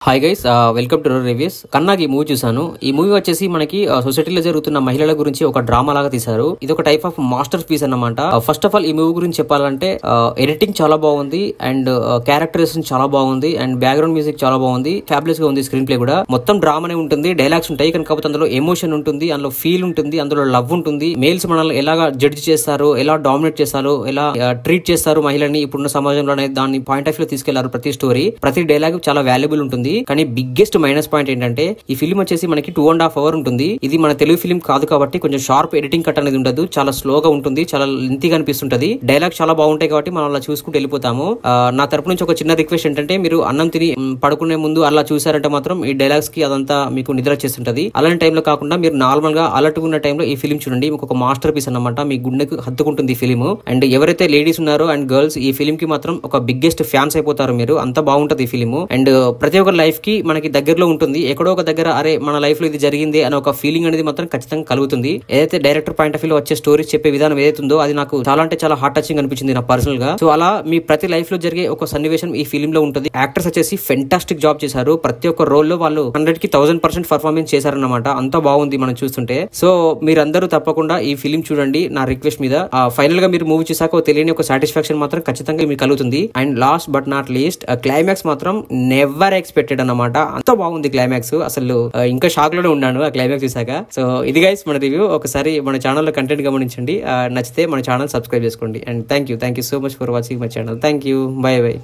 Hi guys, welcome to reviews. కన్నాకి ఈ movie చూసాను. ఈ మూవీ వచ్చేసి మనకి సొసైటీలో జరుగుతున్న మహిళల గురించి ఒక డ్రామా లాగా తీశారు. ఇది ఒక టైప్ ఆఫ్ మాస్టర్ పీస్ అన్నమాట. ఫస్ట్ ఆఫ్ ఆల్ ఈ మూవీ గురించి చెప్పాలంటే ఎడిటింగ్ చాలా బాగుంది అండ్ క్యారెక్టరైజేషన్ చాలా బాగుంది అండ్ బ్యాక్గ్రౌండ్ మ్యూజిక్ చాలా బాగుంది. ఫ్యాబులస్ గా ఉంది. స్క్రీన్ ప్లే కూడా మొత్తం డ్రామానే ఉంటుంది, డైలాగ్స్ ఉంటాయి, కాకపోతే అందులో ఎమోషన్ ఉంటుంది, అందులో ఫీల్ ఉంటుంది, అందులో లవ్ ఉంటుంది. మేల్స్ మనల్ని ఎలాగా జడ్జ్ చేస్తారు, ఎలా డామినేట్ చేస్తారు, ఎలా ట్రీట్ చేస్తారు మహిళని ఇప్పుడున్న సమాజంలో దాన్ని పాయింట్ ఆఫ్ వ్యూ తీసుకెళ్లారు. ప్రతి స్టోరీ, ప్రతి డైలాగ్ చాలా వాల్యుబుల్ ఉంటుంది. కానీ బిగ్గెస్ట్ మైనస్ పాయింట్ ఏంటంటే ఈ ఫిల్మ్ వచ్చేసి మనకి 2.5 hours ఉంటుంది. ఇది మన తెలుగు ఫిల్మ్ కాదు కాబట్టి కొంచెం షార్ప్ ఎడిటింగ్ కట్ అనేది ఉండదు, చాలా స్లోగా ఉంటుంది, చాలా లెంతీగా అనిపిస్తుంటది. డైలాగ్ చాలా బాగుంటాయి కాబట్టి మనం అలా చూసుకుంటూ వెళ్ళిపోతాము. నా తరపు నుంచి ఒక చిన్న రిక్వెస్ట్ ఏంటంటే మీరు అన్నం తిని పడుకునే ముందు అలా చూసారంటే మాత్రం ఈ డైలాగ్స్ కి అదంతా మీకు నిద్ర వచ్చేస్తుంటది. అలాంటి టైంలో కాకుండా మీరు నార్మల్ గా అలర్ట్ ఉన్న టైంలో ఈ ఫిల్మ్ చూడండి. మీకు ఒక మాస్టర్ పీస్ అన్నమాట. మీ గుండెకు హత్తుకుంటుంది ఈ ఫిల్మ్. అండ్ ఎవరైతే లేడీస్ ఉన్నారో అండ్ గర్ల్స్ ఈ ఫిల్మ్ కి మాత్రం ఒక బిగ్గెస్ట్ ఫ్యాన్స్ అయిపోతారు మీరు. అంత బాగుంటది ఈ ఫిల్మ్. అండ్ ప్రతి ఒక్క లైఫ్ కి మనకి దగ్గరలో ఉంటుంది. ఎక్కడో ఒక దగ్గర అరే మన లైఫ్ లో ఇది జరిగింది అనే ఒక ఫీలింగ్ అనేది మాత్రం ఖచ్చితంగా కలుగుతుంది. ఏదైతే డైరెక్టర్ పాయింట్ ఆఫ్ వ్యూ వచ్చే స్టోరీస్ చెప్పే విధానం ఏదైతుందో అది నాకు చాలా అంటే చాలా హార్ట్ టచింగ్ అనిపించింది నా పర్సనల్ గా. సో అలా మీ ప్రతి లైఫ్ లో జరిగే ఒక సన్నివేశం ఈ ఫిల్మ్ లో ఉంటుంది. యాక్టర్స్ వచ్చేసి ఫెంటాస్టిక్ జాబ్ చేశారు. ప్రతి ఒక్క రోల్ లో వాళ్ళు 100కి 1000% పర్ఫార్మెన్స్ చేశారన్నమాట. అంత బాగుంది మనం చూస్తుంటే. సో మీరందరూ తప్పకుండా ఈ ఫిల్మ్ చూడండి నా రిక్వెస్ట్ మీద. ఫైనల్ గా మీరు మూవీ చూసాక తెలియని ఒక సాటిస్ఫాక్షన్ మాత్రం ఖచ్చితంగా మీకు కలుగుతుంది. And last but not least climax మాత్రం నెవర్ ఎక్స్పెక్టెడ్ అన్నమాట. అంత బాగుంది క్లైమాక్స్. అసలు ఇంకా షాక్ లోనే ఉన్నాను ఆ క్లైమాక్స్ చూసాక. సో ఇది గైస్ మన రివ్యూ. ఒకసారి మన ఛానల్ లో కంటెంట్ గమనించండి. నచ్చితే మన ఛానల్ సబ్స్క్రైబ్ చేసుకోండి. And thank you so much for watching my channel. Thank you. By by.